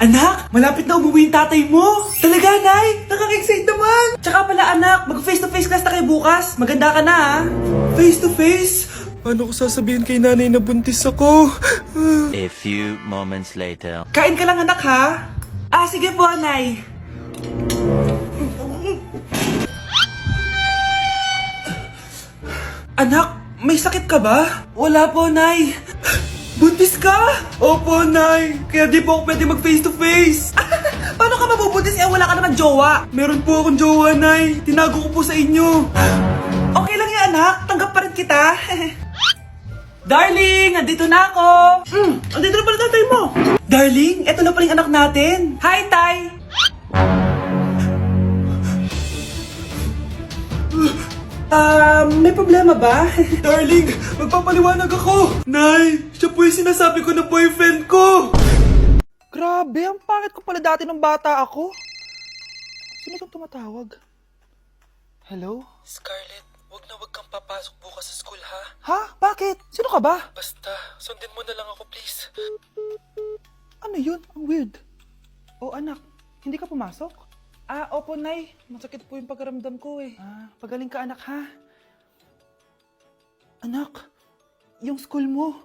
Anak, malapit na umuwi yung tatay mo. Talaga, Nay? Nakaka-excite naman. Tsaka pala, anak, mag-face-to-face class na kayo bukas. Maganda ka na, ha? Face-to-face? Paano ko sasabihin kay nanay na buntis ako? A few moments later. Kain ka lang, anak, ha? Ah, sige po, Nay. Anak, may sakit ka ba? Wala po, Nay. Buntis ka? Opo, Nay. Kaya di po ako pwede mag face-to-face. Paano ka mabubuntis? Wala ka naman jowa. Meron po akong jowa, Nay. Tinago ko po sa inyo. Okay lang yan, anak. Tanggap pa rin kita. Darling, nandito na ako. Andito na pala tatay mo. Darling, eto na pala yung anak natin. Hi, Tay. May problema ba? Darling, magpapaliwanag ako. Nay, siya po yung sinasabi ko na boyfriend ko. Grabe, ang pangit ko pala dati nung bata ako. Sino itong tumatawag? Hello? Scarlett, wag kang papasok bukas sa school, ha? Ha? Bakit? Sino ka ba? Basta, sundin mo na lang ako, please. Ano yun? Ang weird. Oh, anak, hindi ka pumasok? Ah, opo, Nay. Masakit po yung pagkaramdam ko eh. Ah, pagaling ka, anak, ha? Anak, yung school mo,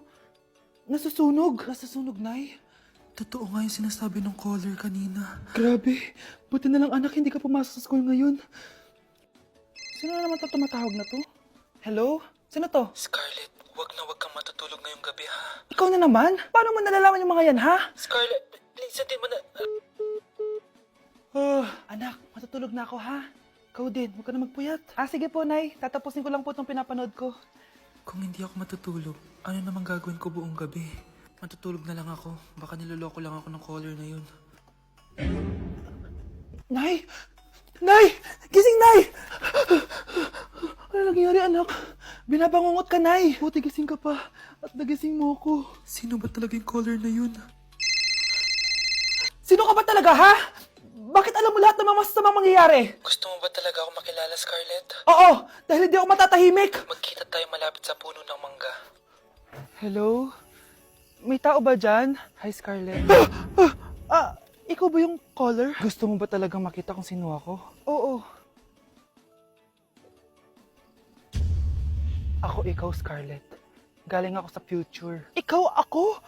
nasusunog. Nasusunog, Nay? Totoo nga yung sinasabi ng caller kanina. Grabe. Buti na lang, anak, hindi ka pumasok sa school ngayon. Sino na naman tumatawag na to? Hello? Sino to? Scarlett, wag kang matutulog ngayong gabi, ha? Ikaw na naman? Paano mo nalalaman yung mga yan, ha? Scarlett, please, hindi mo na... anak, matutulog na ako, ha? Ikaw din, huwag ka na magpuyat. Ah, sige po, Nay. Tatapusin ko lang po itong pinapanood ko. Kung hindi ako matutulog, ano namang gagawin ko buong gabi? Matutulog na lang ako. Baka niloloko lang ako ng caller na yun. Nay! Nay! Gising, Nay! Ano nangyari, anak? Binabangungot ka, Nay. Buti gising ka pa. At nagising mo ako. Sino ba talaga yung caller na yun? Sino ka ba talaga, ha? Bakit alam mo lahat ng mga masasamang mangyayari? Gusto mo ba talaga ako makilala, Scarlett? Oo! Dahil hindi ako matatahimik! Magkita tayo malapit sa puno ng mangga. Hello? May tao ba dyan? Hi, Scarlett. Ikaw ba yung caller? Gusto mo ba talagang makita kung sino ako? Oo. Ako ikaw, Scarlett. Galing ako sa future. Ikaw ako?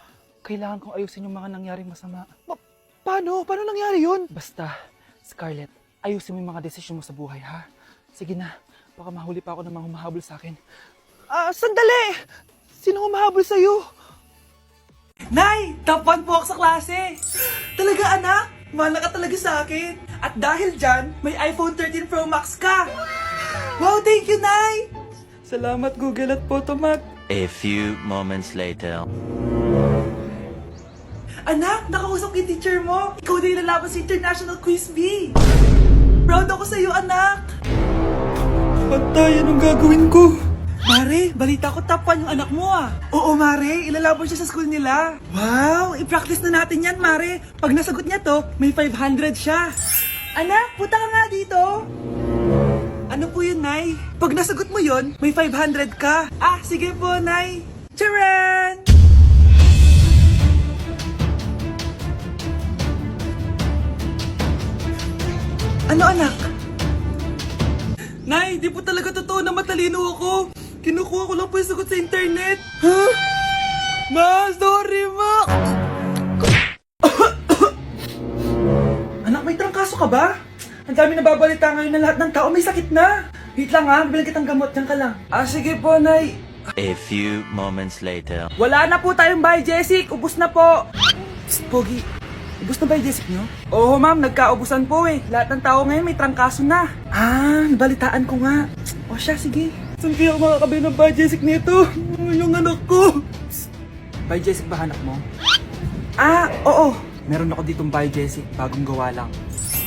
Kailangan kong ayusin yung mga nangyaring masama. Paano? Paano nangyari yun? Basta, Scarlett, ayusin mo yung mga desisyon mo sa buhay, ha? Sige na, baka mahuli pa ako ng mga humahabol sa akin. Sandali! Sino humahabol sa'yo? Nay! Top 1 po ako sa klase! Talaga, anak? Mahal ka talaga sa akin. At dahil dyan, may iPhone 13 Pro Max ka! Wow, thank you, Nay! Salamat, Google at Photomat. A few moments later. Anak, nakausap yung teacher mo. Ikaw na yung lalaban sa International Quiz Bee. Proud ako sa'yo, anak. Patay, anong gagawin ko? Mare, balita ko top 1 yung anak mo, ah. Oo, Mare, ilalaban siya sa school nila. Wow, i-practice na natin yan, Mare. Pag nasagot niya to, may 500 siya. Anak, punta ka nga dito. Ano po yun, Nay? Pag nasagot mo yun, may 500 ka. Ah, sige po, Nay. Charan! Ano, anak? Nay, di po talaga totoo na matalino ako. Kinukuha ko lang po yung sagot sa internet. Ha? Ma, sorry, ma! Anak, may trangkaso ka ba? Ang dami nababalita ngayon na lahat ng tao may sakit na. Wait lang, ha? Bilang kitang gamot. Diyan ka lang. Ah, sige po, Nay. A few moments later. Wala na po tayong bahay, Jessic. Ubus na po. Psst, Pogi. Ubus na ba yung Jessic nyo? Oo, ma'am. Nagkaubusan po eh. Lahat ng tao ngayon may trangkaso na. Ah, nabalitaan ko nga. O siya, sige. Saan kaya ako makakabili ng bahay, Jessic nito? Yung anak ko. Bahay, Jessic ba hanap mo? Ah, oo. Meron ako ditong bahay, Jessic. Bagong gawa lang.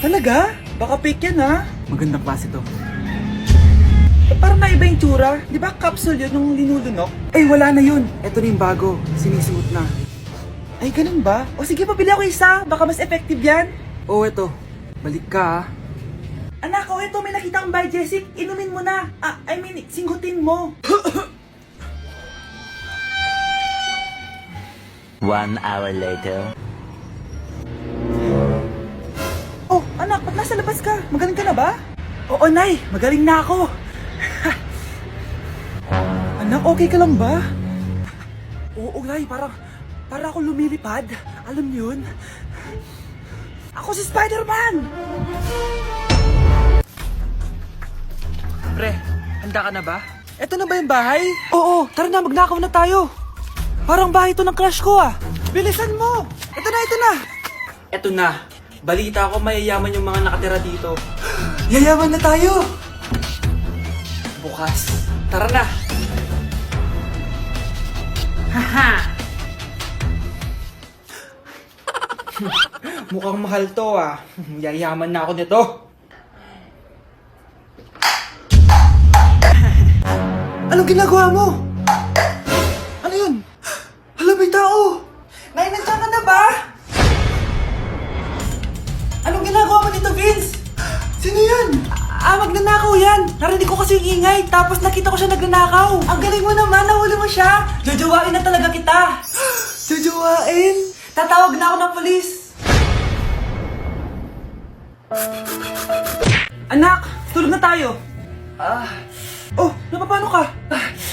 Talaga? Baka fake yan, ha? Magandang klase to. Parang naiba yung tsura. Di ba capsule yun nung linulunok? Ay, wala na yun. Ito na yung bago. Sinisuot na. Ay, ganun ba? O sige, pabili ako isa. Baka mas effective yan. Oo, eto. Balik ka, ha? Anak, o eto, may nakita kang bahay, Jessic. Inumin mo na. Singgutin mo. 1 hour later. nasa labas ka. Magaling ka na ba? Oo, Nay. Magaling na ako. Anak, okay ka lang ba? Oo, Nay. Para ako lumilipad. Alam niyo yun? Ako si Spider-Man! Pre, handa ka na ba? Eto na ba yung bahay? Oo, tara na, magnakaw na tayo. Parang bahay to ng crush ko ah. Bilisan mo! Ito na, ito na! Eto na. Balita ko mayayaman yung mga nakatira dito. Yayaman na tayo! Bukas. Tara na! Haha! Mukhang mahal to ah. Yayaman na ako nito. Anong ginagawa mo? Ano yun? Hala, may tao! Nay, nandiyan ka na ba? Anong ginagawa mo dito, Vince? Sino yan? Magnanakaw yan. Narinig ko kasi yung ingay, tapos nakita ko siya nagnanakaw. Ang galing mo naman, nahuli mo siya. Jojowain na talaga kita. Jojowain? Tatawag na ako ng polis. Anak, tulog na tayo. Oh, napapano ka?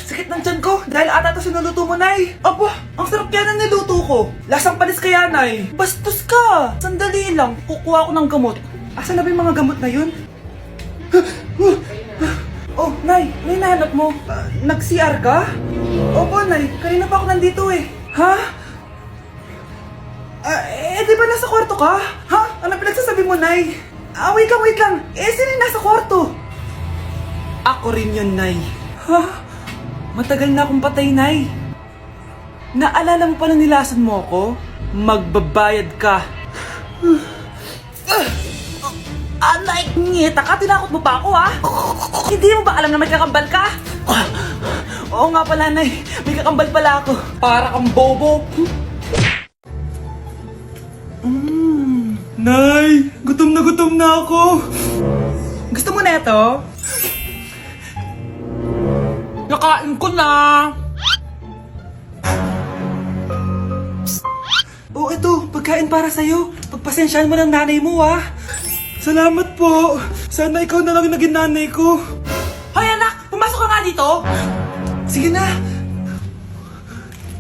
Sakit ng tiyan ko dahil ata ito sinuluto mo, Nay. Aba, ang sarap kaya na niluto ko. Lasang panis kaya, Nay. Bastos ka. Sandali lang, kukuha ko ng gamot. Asan na ba yung mga gamot na yun? Oh, Nay, ano yung nahanap mo? Nag-CR ka? Opo, Nay, kanina pa ako nandito eh. Ha? Di ba nasa kwarto ka? Ha? Ano pinagsasabi mo, Nay? Wait lang. Sino yung nasa kwarto? Ako rin yun, Nay. Ha? Matagal na akong patay, Nay. Naalala mo pa na nilasan mo ako? Magbabayad ka. Nay, ngita ka, tinakot mo pa ako, ha? Hindi mo ba alam na may kakambal ka? Oo nga pala, Nay. May kakambal pala ako. Para kang bobo. Nay, gutom na ako. Gusto mo na ito? Nakain ko na. Oh, ito, pagkain para sa'yo. Pagpasensyahan mo ng nanay mo, ah. Salamat po. Sana ikaw na lang naging nanay ko. Hoy, anak! Pumasok ka nga dito! Sige na.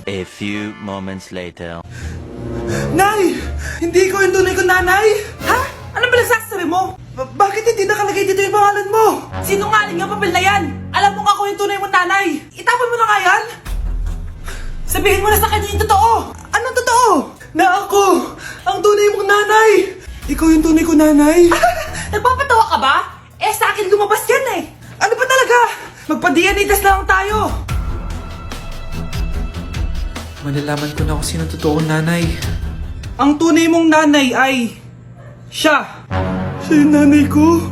A few moments later. Nay! Hindi ko yung tunay ko nanay! Ha? Ano ba nagsasabi mo? Bakit hindi nakalagay dito yung pangalan mo? Sinungaling ang papel na yan! Alam mo nga ako yung tunay mong nanay! Itapon mo na nga yan! Sabihin mo na sa kanya yung totoo! Anong totoo? Na ako! Ang tunay mong nanay! Ikaw yung tunay ko nanay! Nagpapatawa ka ba? Sa akin lumabas yan eh! Ano ba talaga? Magpa-DNA test na lang tayo! Malalaman ko na kung sino totoong nanay. Ang tunay mong nanay ay... siya! Siya yung nanay ko?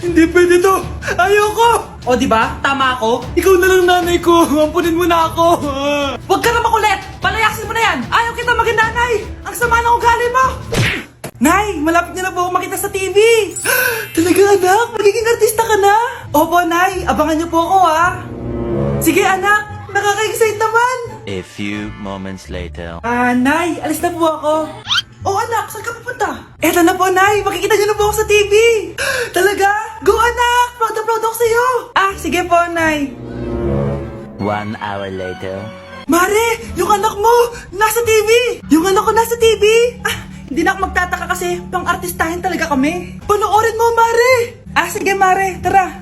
Hindi pwede to! Ayoko! O diba? Tama ako? Ikaw na lang nanay ko! Ampunin mo na ako! Huwag ka na makulit! Palayasin mo na yan! Ayaw kita maging nanay! Ang sama ng ugali mo! Nay! Malapit na po ako makita sa TV! Talaga anak? Magiging artista ka na? Opo, Nay! Abangan niyo po ako, ha? Sige, anak! Nakaka-excite naman! A few moments later. Nay, alis na po ako. Oh, anak, saan ka pupunta? Eto na po, Nay. Makikita niyo na po ako sa TV. Talaga? Go, anak! Proud na proud ako sa'yo. Sige po, Nay. 1 hour later. Mare, yung anak mo, nasa TV. Yung anak ko nasa TV. Hindi na ako magtataka kasi pang-artistahin talaga kami. Panoorin mo, Mare. Sige, Mare. Tara.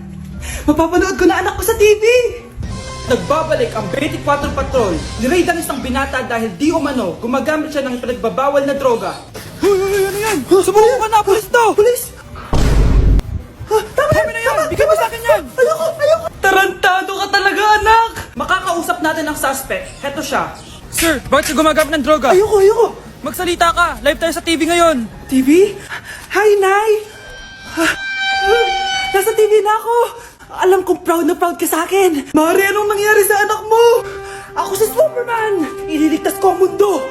Mapapanood ko na anak ko sa TV. Nagbabalik ang 24 Patrol. Niraid ang isang binata dahil di umano gumagamit siya ng pinagbabawal na droga. Hoy, ano yan? Sumulong ka na, pulis to! Pulis! Tama na yan! Bigay mo sa akin yan! Ayoko! Tarantado ka talaga, anak! Makakausap natin ang suspect. Heto siya. Sir, bakit ka gumagamit ng droga? Ayoko! Magsalita ka! Live tayo sa TV ngayon! TV? Hi, Nay! Nasa TV na ako! Alam kong proud na proud ka sa akin! Mare, anong nangyari sa anak mo? Ako si Superman! Ililigtas ko ang mundo!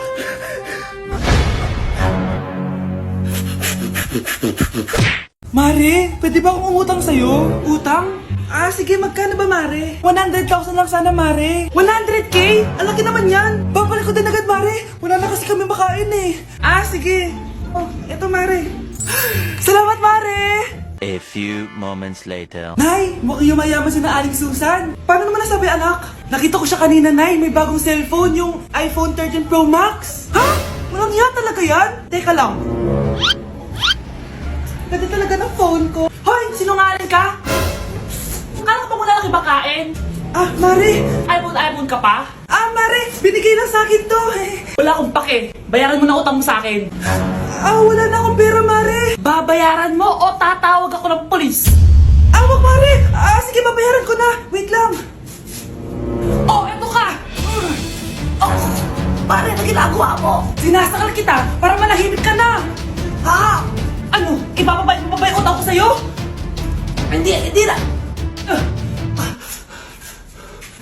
Mare, pwede ba akong umutang sa'yo? Utang? Sige, magkano ba, Mare? 100,000 lang sana, Mare. 100K? Ang laki naman yan. Babalik ko din agad, Mare. Wala na kasi kami makain eh. Sige. Oh, eto, Mare. Salamat, Mare! A few moments later. Nay, mukhang yumayaman si na Aling Susan. Paano naman nasabi, anak? Nakita ko siya kanina, Nay. May bagong cellphone, yung iPhone 13 Pro Max. Ha? Walang iya talaga yan? Teka lang. Ganda talaga ng phone ko. Hoy, sinungaling ka? Akala ko pa muna lang ibakain. Ah, Mare. iPhone ka pa? Ah, Mare. Binigay lang sa akin to. Wala akong pake. Bayaran mo na utang mo sa akin. Ah, wala na akong pera, Mare. Babayaran mo o tatawag ako ng polis? Ah, wag, Mare. Ah, sige, babayaran ko na. Wait lang. Oh, eto ka. Oh, Mare, na ginagawa mo? Sinasakal kita para manahimik ka na. Ha? Ano? Ibababay utang ko sa'yo? Hindi na.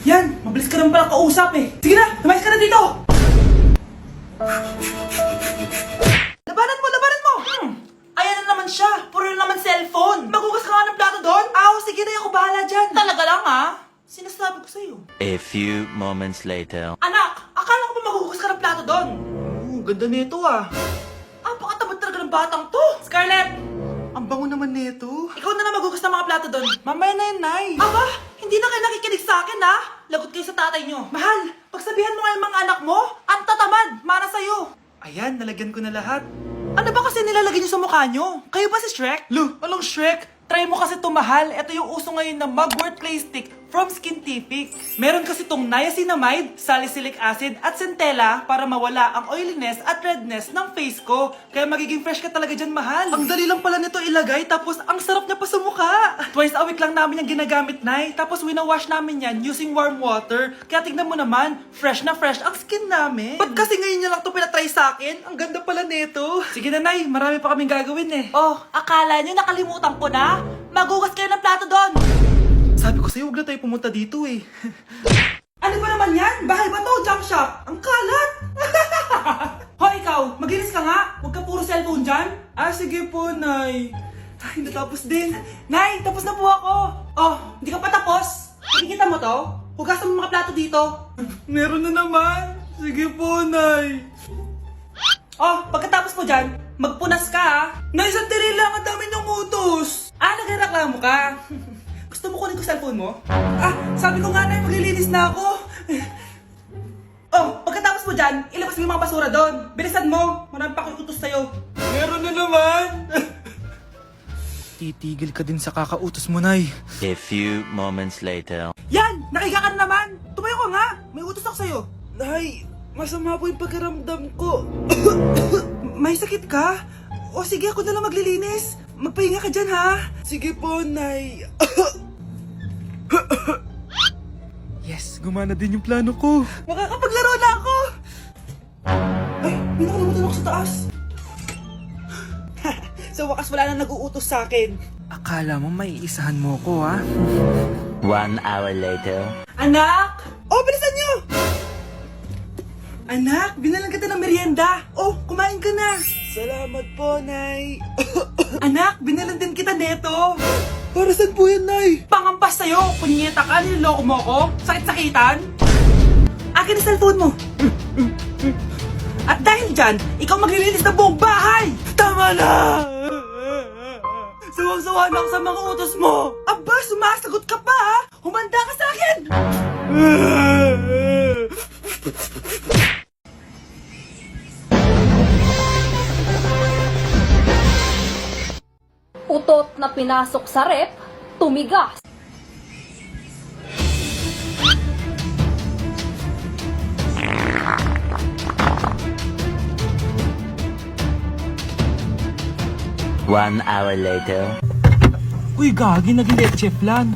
Yan, mabilis ka naman pala kausap eh. Sige na, lumayas ka na dito. Labanan mo! Ayan na naman siya. Puro na naman cellphone. Magugas ka nga ng plato doon? Sige na, ako bahala dyan. Talaga lang Sinasabi ko sa'yo. A few moments later. Anak, akala ko ba magugas ka ng plato doon? Ganda nito Pakatabat talaga ng batang to. Scarlett! Ang bango naman nito. Ikaw na lang magugas ng mga plato doon. Mamaya na yan, Nay. Aba, hindi na kayo nakikinig sa akin, Lagot kayo sa tatay nyo. Mahal, pagsabihan mo nga yung mga anak mo, ang tatamad, para sa'yo. Ayan, nalagyan ko na lahat. Ano ba kasi nilalagay nyo sa mukha nyo? Kayo ba si Shrek? Lu, anong Shrek? Try mo kasi mahal. Ito yung uso ngayon na mugwort clay stick from Skintific. Meron kasi tong niacinamide, salicylic acid at centella para mawala ang oiliness at redness ng face ko. Kaya magiging fresh ka talaga dyan, mahal. Ang dali lang pala nito ilagay, tapos ang sarap niya pa sa mukha. Twice a week lang namin yung ginagamit, Nay. Tapos winawash namin yan using warm water. Kaya tignan mo naman, fresh na fresh ang skin namin. Ba't kasi ngayon niya lang ito pinatry sa akin? Ang ganda pala nito. Sige na, Nay. Marami pa kaming gagawin eh. Oh, akala niyo nakalimutan ko na? Magugas kayo ng plato doon. Sabi ko sa'yo, huwag na tayo pumunta dito eh. Ano ba naman yan? Bahay ba to? Junk shop? Ang kalat! Hoy, ikaw! Maglinis ka nga! Huwag ka puro cellphone dyan! Sige po, Nay. Ay, natapos din. Nay, tapos na po ako! Oh, hindi ka pa tapos? Nakikita mo to? Hugasan mo mga plato dito. Meron na naman. Sige po, Nay. Oh, pagkatapos mo dyan, magpunas ka Nay, sandali lang! Ang dami ng utos! Nagreklamo ka? Gusto mo kunin ko cellphone mo? Sabi ko nga, Nay, maglilinis na ako. Oh, pagkatapos mo dyan, ilabas mo yung mga basura doon. Bilisan mo, marami pa akong utos sa'yo. Meron na naman. Titigil ka din sa kakautos mo, Nay. A few moments later. Yan! Nakiga ka na naman! Tumayo ka nga! May utos ako sa'yo. Nay, masama po yung pagkaramdam ko. May sakit ka? O sige, ako na lang maglilinis. Magpahinga ka dyan, ha? Sige po, Nay. Yes, gumana din yung plano ko. Makakapaglaro na ako! Ay, may nakalimutan ako sa taas. Sa wakas wala na nag-uutos sa akin. Akala mo may isahan mo ko, ha? 1 hour later. Anak! Oh, bilisan niyo! Anak, binalan kita ng merienda. Oh, kumain ka na. Salamat po, Nay. Anak, binalan din kita neto. Para saan po yan, Nay? Pangampas sa'yo. Punyeta ka, niloloko mo ko. Sakit-sakitan. Akin ang cellphone mo. At dahil dyan, ikaw maglilinis ng buong bahay. Tama na! Sawang-sawa na ako sa mga utos mo. Aba, sumasagot ka pa, ha? Humanda ka sa akin! Utot na pinasok sa rep, tumigas. One hour later. Uy, gagi, naging leche flan.